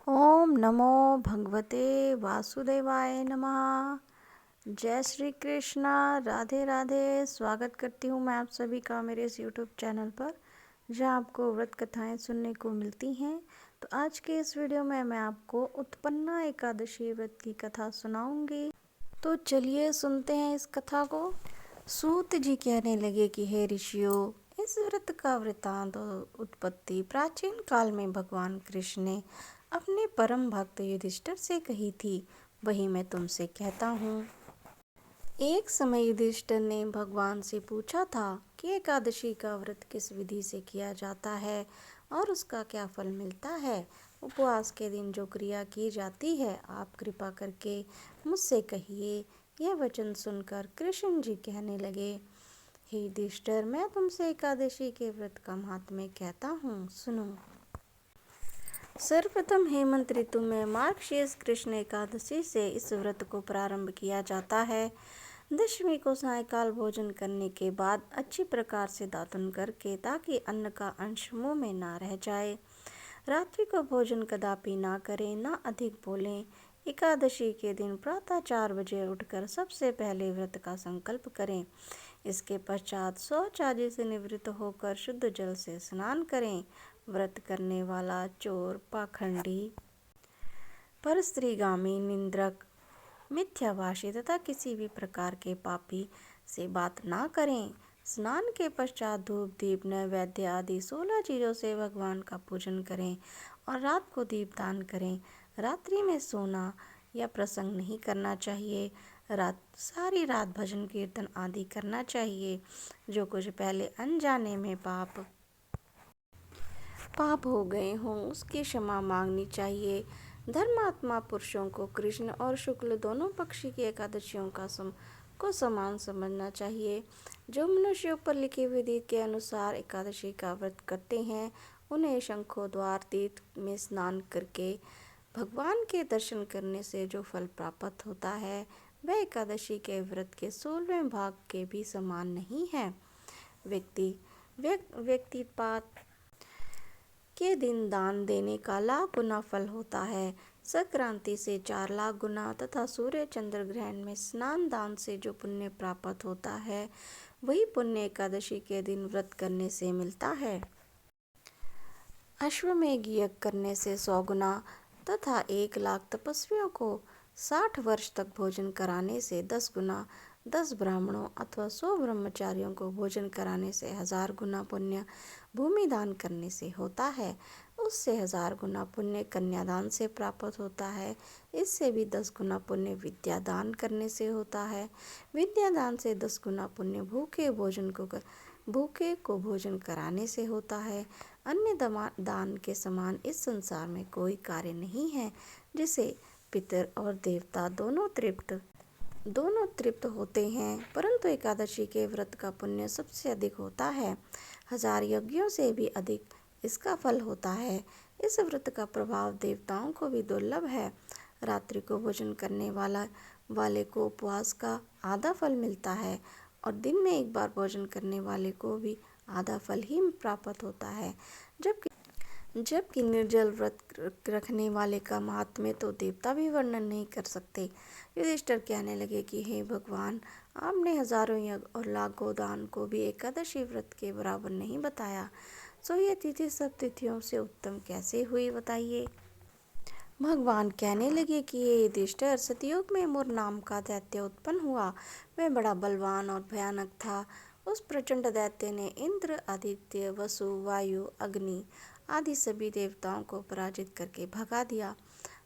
ओम नमो भगवते वासुदेवाय नमः। जय श्री कृष्णा, राधे राधे। स्वागत करती हूँ मैं आप सभी का मेरे इस यूट्यूब चैनल पर, जहाँ आपको व्रत कथाएं सुनने को मिलती हैं। तो आज के इस वीडियो में मैं आपको उत्पन्ना एकादशी व्रत की कथा सुनाऊंगी। तो चलिए सुनते हैं इस कथा को। सूत जी कहने लगे कि हे ऋषियों, इस व्रत का वृतांत और उत्पत्ति प्राचीन काल में भगवान कृष्ण ने अपने परम भक्त युधिष्ठिर से कही थी, वही मैं तुमसे कहता हूँ। एक समय युधिष्ठिर ने भगवान से पूछा था कि एकादशी का व्रत किस विधि से किया जाता है और उसका क्या फल मिलता है। उपवास के दिन जो क्रिया की जाती है, आप कृपा करके मुझसे कहिए। यह वचन सुनकर कृष्ण जी कहने लगे, हे युधिष्ठिर, मैं तुमसे एकादशी के व्रत का महात्म्य कहता हूँ, सुनो। सर्वप्रथम हेमंत ऋतु में मार्गशीर्ष कृष्ण एकादशी से इस व्रत को प्रारंभ किया जाता है। दशमी को सायंकाल भोजन करने के बाद अच्छी प्रकार से दातुन करके, ताकि अन्न का अंश मुंह में ना रह जाए। रात्रि को भोजन कदापि ना करें, ना अधिक बोलें। एकादशी के दिन प्रातः 4 बजे उठकर सबसे पहले व्रत का संकल्प करें। इसके पश्चात शौच आदि से निवृत्त होकर शुद्ध जल से स्नान करें। व्रत करने वाला चोर, पाखंडी, परस्त्रीगामी, निंद्रक, मिथ्याभाषी तथा किसी भी प्रकार के पापी से बात ना करें। स्नान के पश्चात धूप, दीप, नैवेद्य आदि 16 चीज़ों से भगवान का पूजन करें और रात को दीपदान करें। रात्रि में सोना या प्रसंग नहीं करना चाहिए। सारी रात भजन कीर्तन आदि करना चाहिए। जो कुछ पहले अनजाने में पाप हो गए हों, उसकी क्षमा मांगनी चाहिए। धर्मात्मा पुरुषों को कृष्ण और शुक्ल दोनों पक्षी की एकादशियों को समान समझना चाहिए। जो मनुष्य ऊपर लिखी विधि के अनुसार एकादशी का व्रत करते हैं, उन्हें शंखोद्वार तीर्थ में स्नान करके भगवान के दर्शन करने से जो फल प्राप्त होता है, वह एकादशी के व्रत के 16वें भाग के भी समान नहीं है। व्यक्तिपात के दिन दान देने का लाख गुना फल होता है। संक्रांति से 4 लाख गुना तथा सूर्य चंद्र ग्रहण में स्नान दान से जो पुण्य प्राप्त होता है, वही पुण्य एकादशी के दिन व्रत करने से मिलता है। अश्वमेघ यज्ञ करने से 100 गुना तथा 1 लाख तपस्वियों को 60 वर्ष तक भोजन कराने से 10 गुना, 10 ब्राह्मणों अथवा 100 ब्रह्मचारियों को भोजन कराने से 1000 गुना पुण्य भूमि दान करने से होता है। उससे 1000 गुना पुण्य कन्यादान से प्राप्त होता है। इससे भी 10 गुना पुण्य विद्यादान करने से होता है। विद्यादान से 10 गुना पुण्य भूखे को भोजन कराने से होता है। अन्य दान के समान इस संसार में कोई कार्य नहीं है जिसे पितर और देवता दोनों तृप्त होते हैं, परंतु एकादशी के व्रत का पुण्य सबसे अधिक होता है। 1000 यज्ञों से भी अधिक इसका फल होता है। इस व्रत का प्रभाव देवताओं को भी दुर्लभ है। रात्रि को भोजन करने वाले को उपवास का आधा फल मिलता है और दिन में एक बार भोजन करने वाले को भी आधा फल ही प्राप्त होता है। जबकि निर्जल व्रत रखने वाले का महात्म्य तो देवता भी वर्णन नहीं कर सकते। युधिष्ठिर कहने लगे कि हे भगवान, आपने हजारों यज्ञ और लाख गोदान को भी एकादशी व्रत के बराबर नहीं बताया, सो यह तिथि सब तिथियों से उत्तम कैसे हुई, बताइए। भगवान कहने लगे कि हे युधिष्ठिर, सतयुग में मुर नाम का दैत्य उत्पन्न हुआ। वह बड़ा बलवान और भयानक था। उस प्रचंड दैत्य ने इंद्र, आदित्य, वसु, वायु, अग्नि आदि सभी देवताओं को पराजित करके भगा दिया।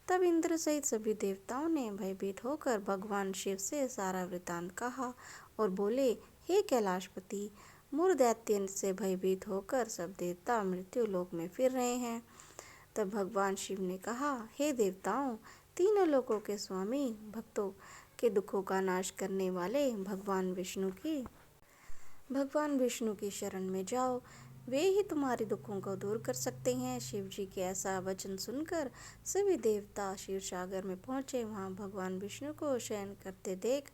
तब इंद्र सहित सभी देवताओं ने भयभीत होकर भगवान शिव से सारा वृतांत कहा और बोले, हे कैलाशपति, मुर दैत्य से भयभीत होकर सब देवता मृत्यु लोक में फिर रहे हैं। तब भगवान शिव ने कहा, हे देवताओं, तीनों लोकों के स्वामी, भक्तों के दुखों का नाश करने वाले भगवान विष्णु की शरण में जाओ। वे ही तुम्हारे दुखों को दूर कर सकते हैं। शिव जी के ऐसा वचन सुनकर सभी देवता क्षीर सागर में पहुंचे। वहां भगवान विष्णु को शयन करते देख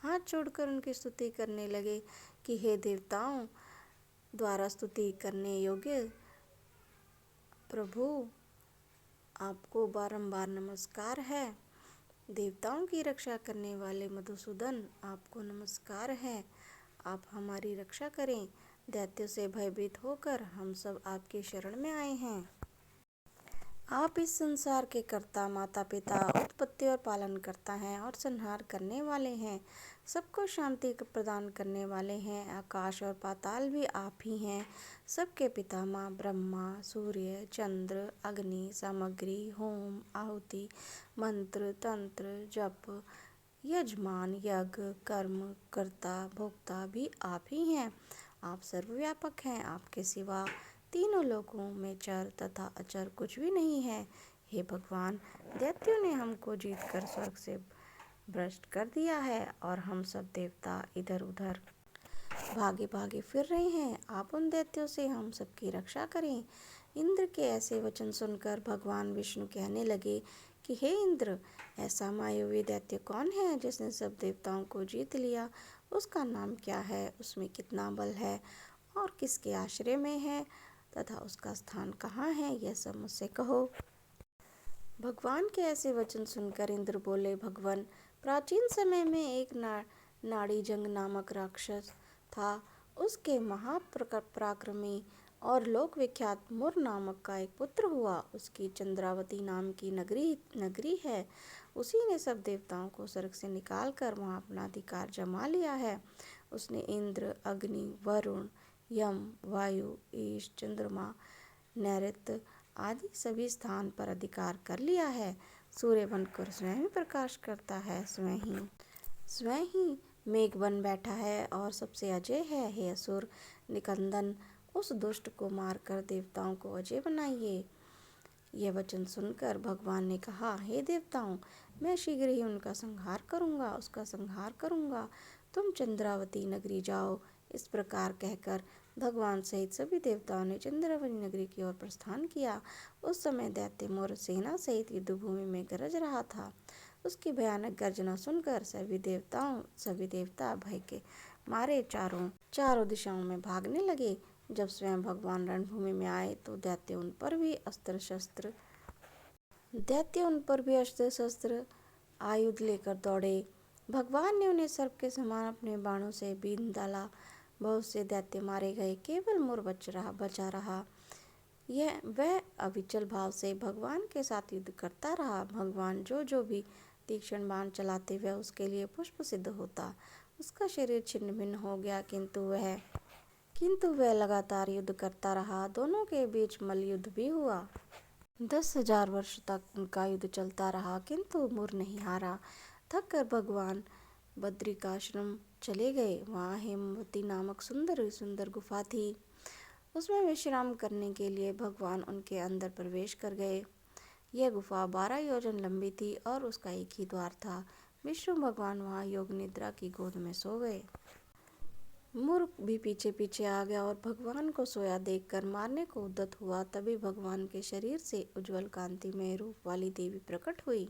हाथ जोड़कर उनकी स्तुति करने लगे कि हे देवताओं द्वारा स्तुति करने योग्य प्रभु, आपको बारंबार नमस्कार है। देवताओं की रक्षा करने वाले मधुसूदन, आपको नमस्कार है। आप हमारी रक्षा करें। दैत्यों से भयभीत होकर हम सब आपकी शरण में आए हैं। आप इस संसार के कर्ता, माता पिता, उत्पत्ति और पालन करता हैं और संहार करने वाले हैं। सबको शांति प्रदान करने वाले हैं। आकाश और पाताल भी आप ही हैं। सबके पितामह ब्रह्मा, सूर्य, चंद्र, अग्नि, सामग्री, होम, आहुति, मंत्र, तंत्र, जप, यजमान, यज्ञ, कर्म, कर्ता, भोक्ता भी आप ही हैं। आप सर्वव्यापक हैं। आपके सिवा तीनों लोकों में चर तथा अचर कुछ भी नहीं है। हे भगवान, दैत्यों ने हमको जीतकर स्वर्ग से भ्रष्ट कर दिया है और हम सब देवता इधर उधर भागे भागे फिर रहे हैं। आप उन दैत्यों से हम सबकी रक्षा करें। इंद्र के ऐसे वचन सुनकर भगवान विष्णु कहने लगे कि हे इंद्र, ऐसा मायावी दैत्य कौन है जिसने सब देवताओं को जीत लिया? उसका नाम क्या है? उसमें कितना बल है और किसके आश्रय में है तथा उसका स्थान कहाँ है? यह सब मुझसे कहो। भगवान के ऐसे वचन सुनकर इंद्र बोले, भगवान, प्राचीन समय में एक नाड़ीजंग नामक राक्षस था। उसके महापराक्रमी और लोक विख्यात मुर नामक का एक पुत्र हुआ। उसकी चंद्रावती नाम की नगरी है। उसी ने सब देवताओं को स्वर्ग से निकालकर वहां अपना अधिकार जमा लिया है। उसने इंद्र, अग्नि, वरुण, यम, वायु, ईश, चंद्रमा, नैऋत्य आदि सभी स्थान पर अधिकार कर लिया है। सूर्य बनकर स्वयं ही प्रकाश करता है, स्वयं ही मेघ बन बैठा है और सबसे अजय है। हे असुर निकंदन, उस दुष्ट को मारकर देवताओं को अजय बनाइए। यह वचन सुनकर भगवान ने कहा, हे देवताओं, मैं शीघ्र ही उसका संहार करूंगा। तुम चंद्रावती नगरी जाओ। इस प्रकार कहकर भगवान सहित सभी देवताओं ने चंद्रावती नगरी की ओर प्रस्थान किया। उस समय दैत्य मुर सेना सहित युद्ध भूमि में गरज रहा था। उसकी भयानक गर्जना सुनकर सभी देवता भय के मारे चारों दिशाओं में भागने लगे। जब स्वयं भगवान रणभूमि में आए तो दैत्य उन पर भी अस्त्र शस्त्र आयुध लेकर दौड़े। भगवान ने उन्हें सर्प के समान अपने बाणों से बींध डाला। बहुत से दैत्य मारे गए, केवल मुर बचा रहा। वह अविचल भाव से भगवान के साथ युद्ध करता रहा। भगवान जो भी तीक्ष्ण बाण चलाते वह उसके लिए पुष्प सिद्ध होता। उसका शरीर छिन्न भिन्न हो गया, किंतु वह लगातार युद्ध करता रहा। दोनों के बीच मल्लयुद्ध भी हुआ। 10,000 वर्ष तक उनका युद्ध चलता रहा, किंतु मुर नहीं हारा। थक कर भगवान बद्रिकाश्रम चले गए। वहाँ हेमवती नामक सुंदर गुफा थी। उसमें विश्राम करने के लिए भगवान उनके अंदर प्रवेश कर गए। यह गुफा 12 योजन लंबी थी और उसका एक ही द्वार था। विष्णु भगवान वहाँ योग निद्रा की गोद में सो गए। मुर भी पीछे पीछे आ गया और भगवान को सोया देखकर मारने को उद्यत हुआ। तभी भगवान के शरीर से उज्जवल कांतिमय रूप वाली देवी प्रकट हुई।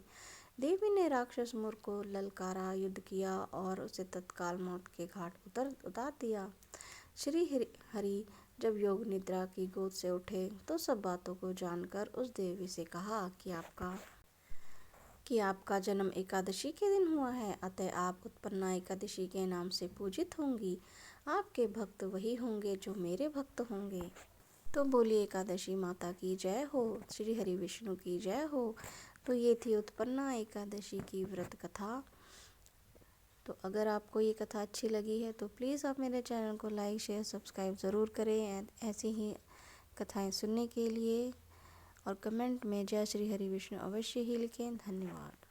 देवी ने राक्षस मुर को ललकारा, युद्ध किया और उसे तत्काल मौत के घाट उतार दिया। श्री हरि जब योग निद्रा की गोद से उठे तो सब बातों को जानकर उस देवी से कहा कि आपका जन्म एकादशी के दिन हुआ है, अतः आप उत्पन्ना एकादशी के नाम से पूजित होंगी। आपके भक्त वही होंगे जो मेरे भक्त होंगे। तो बोली एकादशी माता की जय हो, श्री हरि विष्णु की जय हो। तो ये थी उत्पन्ना एकादशी की व्रत कथा। तो अगर आपको ये कथा अच्छी लगी है तो प्लीज़ आप मेरे चैनल को लाइक, शेयर, सब्सक्राइब ज़रूर करें ऐसी ही कथाएं सुनने के लिए। और कमेंट में जय श्री हरि विष्णु अवश्य ही लिखें। धन्यवाद।